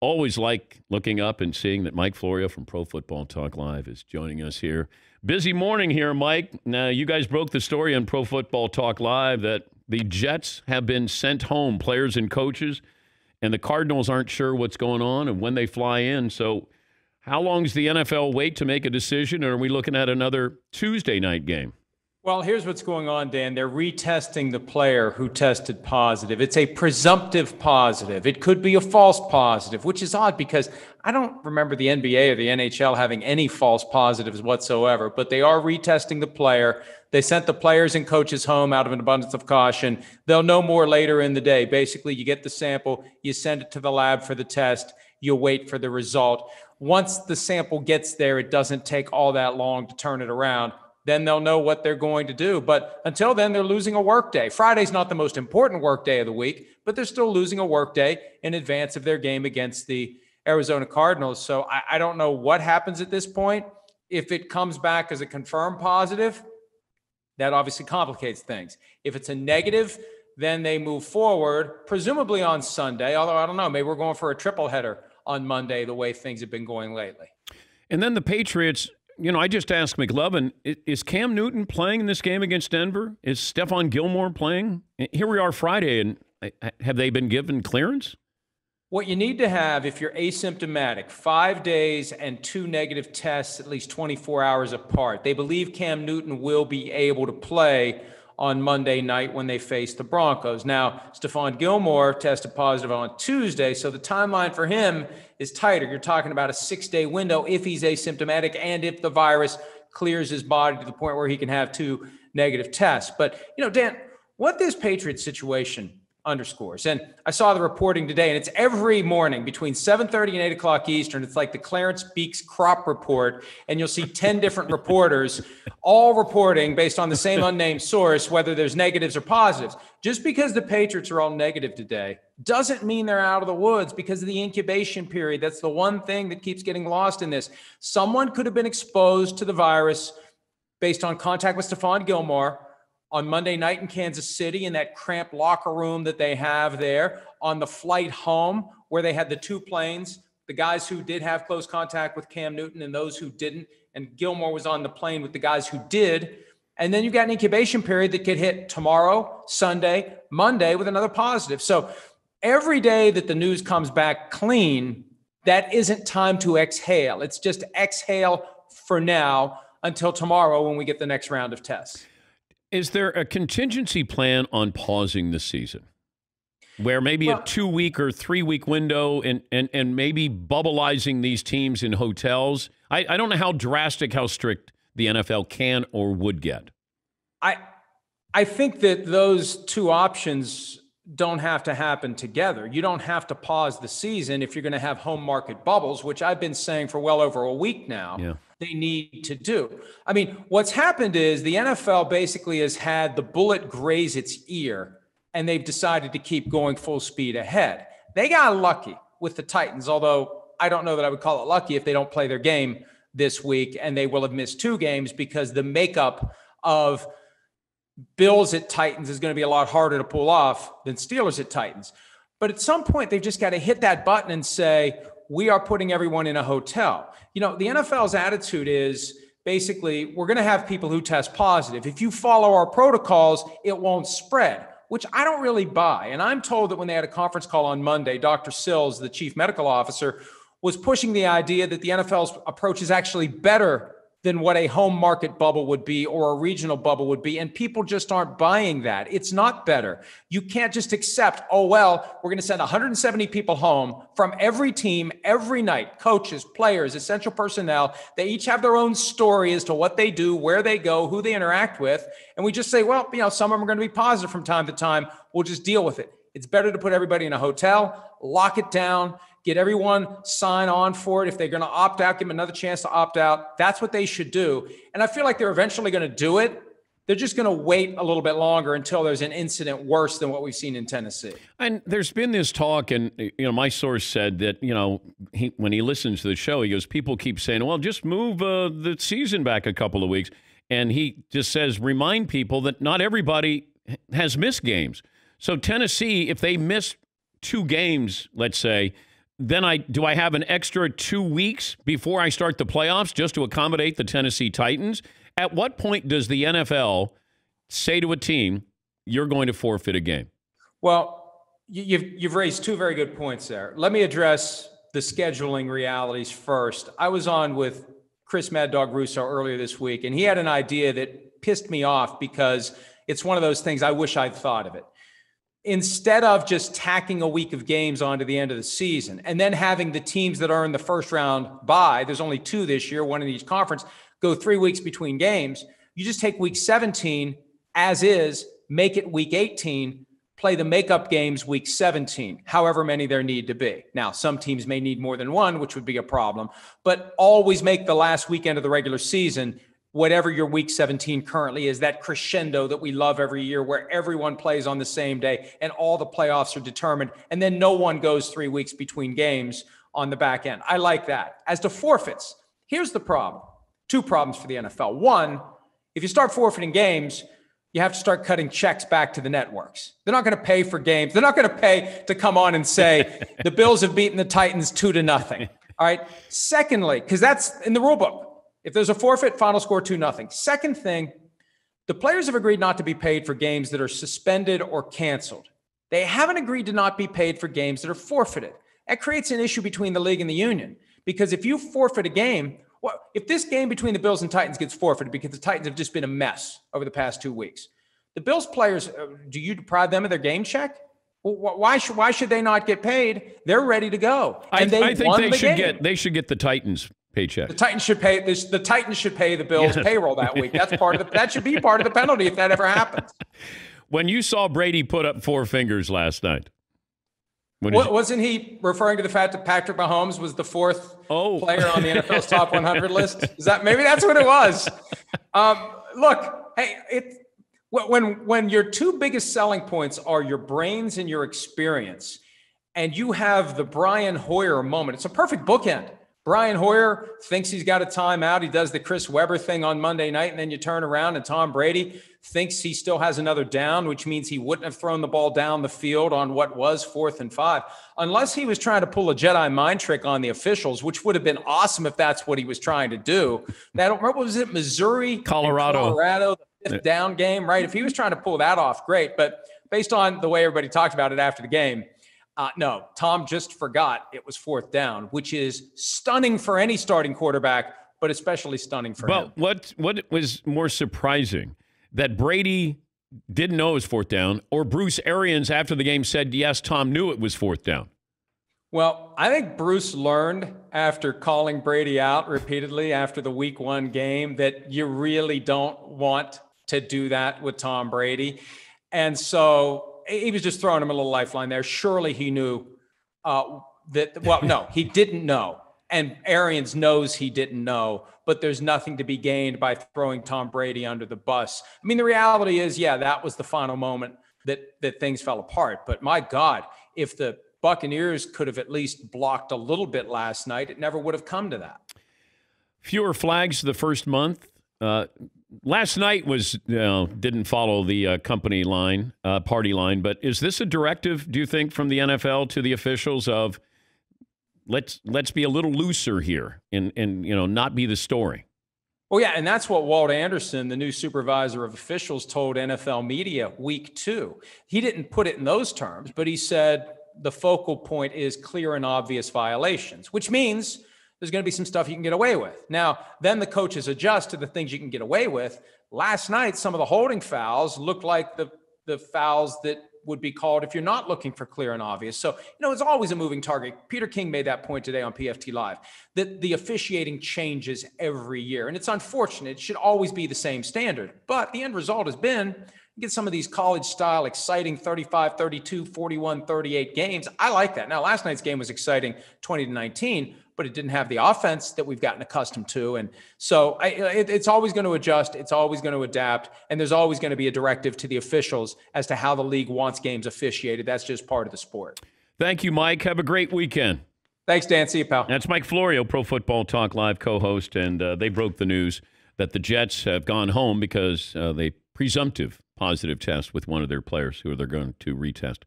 always like looking up and seeing that Mike Florio from Pro Football Talk Live is joining us here. Busy morning here, Mike. Now, you guys broke the story on Pro Football Talk Live that the Jets have been sent home, players and coaches, and the Cardinals aren't sure what's going on and when they fly in. So how long does the NFL wait to make a decision, or are we looking at another Tuesday night game? Well, here's what's going on, Dan. They're retesting the player who tested positive. It's a presumptive positive. It could be a false positive, which is odd because I don't remember the NBA or the NHL having any false positives whatsoever, but they are retesting the player. They sent the players and coaches home out of an abundance of caution. They'll know more later in the day. Basically, you get the sample, you send it to the lab for the test, you wait for the result. Once the sample gets there, it doesn't take all that long to turn it around. Then they'll know what they're going to do. But until then, they're losing a work day. Friday's not the most important work day of the week, but they're still losing a work day in advance of their game against the Arizona Cardinals. So I don't know what happens at this point. If it comes back as a confirmed positive, that obviously complicates things. If it's a negative, then they move forward, presumably on Sunday, although I don't know, maybe we're going for a triple header on Monday, the way things have been going lately. And then the Patriots, you know, I just asked McLovin, is Cam Newton playing in this game against Denver? Is Stephon Gilmore playing? Here we are Friday, and have they been given clearance? What you need to have, if you're asymptomatic, 5 days and 2 negative tests at least 24 hours apart. They believe Cam Newton will be able to play on Monday night when they face the Broncos. Now, Stephon Gilmore tested positive on Tuesday, so the timeline for him is tighter. You're talking about a 6-day window if he's asymptomatic and if the virus clears his body to the point where he can have 2 negative tests. But, you know, Dan, what this Patriots situation underscores, and I saw the reporting today, and it's every morning between 7:30 and 8 o'clock Eastern. It's like the Clarence Beeks crop report, and you'll see 10 different reporters all reporting based on the same unnamed source, whether there's negatives or positives. Just because the Patriots are all negative today doesn't mean they're out of the woods because of the incubation period. That's the one thing that keeps getting lost in this. Someone could have been exposed to the virus based on contact with Stephon Gilmore on Monday night in Kansas City in that cramped locker room that they have there, on the flight home where they had the 2 planes, the guys who did have close contact with Cam Newton and those who didn't, and Gilmore was on the plane with the guys who did. And then you've got an incubation period that could hit tomorrow, Sunday, Monday with another positive. So every day that the news comes back clean, that isn't time to exhale. It's just exhale for now until tomorrow when we get the next round of tests. Is there a contingency plan on pausing the season where maybe a 2-week or 3-week window and maybe bubbleizing these teams in hotels? I don't know how drastic, how strict the NFL can or would get. I think that those 2 options don't have to happen together. You don't have to pause the season if you're going to have home market bubbles, which I've been saying for well over a week now. Yeah. They need to do. I mean, what's happened is the NFL basically has had the bullet graze its ear, and they've decided to keep going full speed ahead. They got lucky with the Titans, although I don't know that I would call it lucky if they don't play their game this week, and they will have missed 2 games because the makeup of Bills at Titans is going to be a lot harder to pull off than Steelers at Titans. But at some point, they've just got to hit that button and say, we are putting everyone in a hotel. You know, the NFL's attitude is basically, we're going to have people who test positive. If you follow our protocols, it won't spread, which I don't really buy. And I'm told that when they had a conference call on Monday, Dr. Sills, the chief medical officer, was pushing the idea that the NFL's approach is actually better than what a home market bubble would be or a regional bubble would be. And people just aren't buying that. It's not better. You can't just accept, oh, well, we're going to send 170 people home from every team every night, coaches, players, essential personnel. They each have their own story as to what they do, where they go, who they interact with. And we just say, well, you know, some of them are going to be positive from time to time. We'll just deal with it. It's better to put everybody in a hotel, lock it down, get everyone sign on for it. If they're going to opt out, give them another chance to opt out. That's what they should do. And I feel like they're eventually going to do it. They're just going to wait a little bit longer until there's an incident worse than what we've seen in Tennessee. And there's been this talk, and my source said that when he listens to the show, he goes, people keep saying, well, just move the season back a couple of weeks. And he just says, remind people that not everybody has missed games. So Tennessee, if they miss 2 games, let's say, do I have an extra 2 weeks before I start the playoffs just to accommodate the Tennessee Titans? At what point does the NFL say to a team, you're going to forfeit a game? Well, you've raised two very good points there. Let me address the scheduling realities first. I was on with Chris Mad Dog Russo earlier this week, and he had an idea that pissed me off because it's one of those things I wish I'd thought of it. Instead of just tacking a week of games onto the end of the season and then having the teams that are in the first round bye, there's only 2 this year, 1 in each conference, go 3 weeks between games. You just take week 17 as is, make it week 18, play the makeup games week 17, however many there need to be. Now, some teams may need more than 1, which would be a problem, but always make the last weekend of the regular season whatever your week 17 currently is, that crescendo that we love every year where everyone plays on the same day and all the playoffs are determined, and then no one goes 3 weeks between games on the back end. I like that. As to forfeits, here's the problem. 2 problems for the NFL. 1, if you start forfeiting games, you have to start cutting checks back to the networks. They're not going to pay for games. They're not going to pay to come on and say the Bills have beaten the Titans 2-0. All right. Secondly, because that's in the rule book. If there's a forfeit, final score 2-0. Second thing, the players have agreed not to be paid for games that are suspended or canceled. They haven't agreed to not be paid for games that are forfeited. That creates an issue between the league and the union, because if you forfeit a game, well, if this game between the Bills and Titans gets forfeited because the Titans have just been a mess over the past 2 weeks, the Bills players, do you deprive them of their game check? Well, why should they not get paid? They're ready to go. And I think they should get the Titans paycheck. The Titans should pay the Bills payroll that week. That should be part of the penalty if that ever happens. When you saw Brady put up 4 fingers last night, wasn't he referring to the fact that Patrick Mahomes was the 4th player on the NFL's top 100 list? Maybe that's what it was? Look, hey, when your 2 biggest selling points are your brains and your experience, and you have the Brian Hoyer moment, it's a perfect bookend. Brian Hoyer thinks he's got a timeout. He does the Chris Webber thing on Monday night, and then you turn around and Tom Brady thinks he still has another down, which means he wouldn't have thrown the ball down the field on what was 4th and 5, unless he was trying to pull a Jedi mind trick on the officials, which would have been awesome if that's what he was trying to do. What was it, Missouri? Colorado, the 5th down game, right? If he was trying to pull that off, great. But based on the way everybody talked about it after the game, no, Tom just forgot it was 4th down, which is stunning for any starting quarterback, but especially stunning for him. What was more surprising, that Brady didn't know it was 4th down, or Bruce Arians after the game said, yes, Tom knew it was 4th down? Well, I think Bruce learned after calling Brady out repeatedly after the week 1 game that you really don't want to do that with Tom Brady. And so he was just throwing him a little lifeline there. Surely he knew no, he didn't know. And Arians knows he didn't know, but there's nothing to be gained by throwing Tom Brady under the bus. I mean, the reality is, that was the final moment that things fell apart. But my God, if the Buccaneers could have at least blocked a little bit last night, it never would have come to that. Fewer flags the first month. Last night didn't follow the company line, party line, but is this a directive, do you think, from the NFL to the officials of let's be a little looser here and not be the story? Well, yeah, and that's what Walt Anderson, the new supervisor of officials, told NFL media week 2. He didn't put it in those terms, but he said the focal point is clear and obvious violations, which means there's going to be some stuff you can get away with. Now, then the coaches adjust to the things you can get away with. Last night, some of the holding fouls looked like the fouls that would be called if you're not looking for clear and obvious. So, it's always a moving target. Peter King made that point today on PFT Live, that the officiating changes every year. And it's unfortunate. It should always be the same standard. But the end result has been you get some of these college-style, exciting 35, 32, 41, 38 games. I like that. Now, last night's game was exciting, 20-19, but it didn't have the offense that we've gotten accustomed to. And so it's always going to adjust. It's always going to adapt. And there's always going to be a directive to the officials as to how the league wants games officiated. That's just part of the sport. Thank you, Mike. Have a great weekend. Thanks, Dan. See you, pal. That's Mike Florio, Pro Football Talk Live co-host. And they broke the news that the Jets have gone home because they presumptive positive test with one of their players who they're going to retest.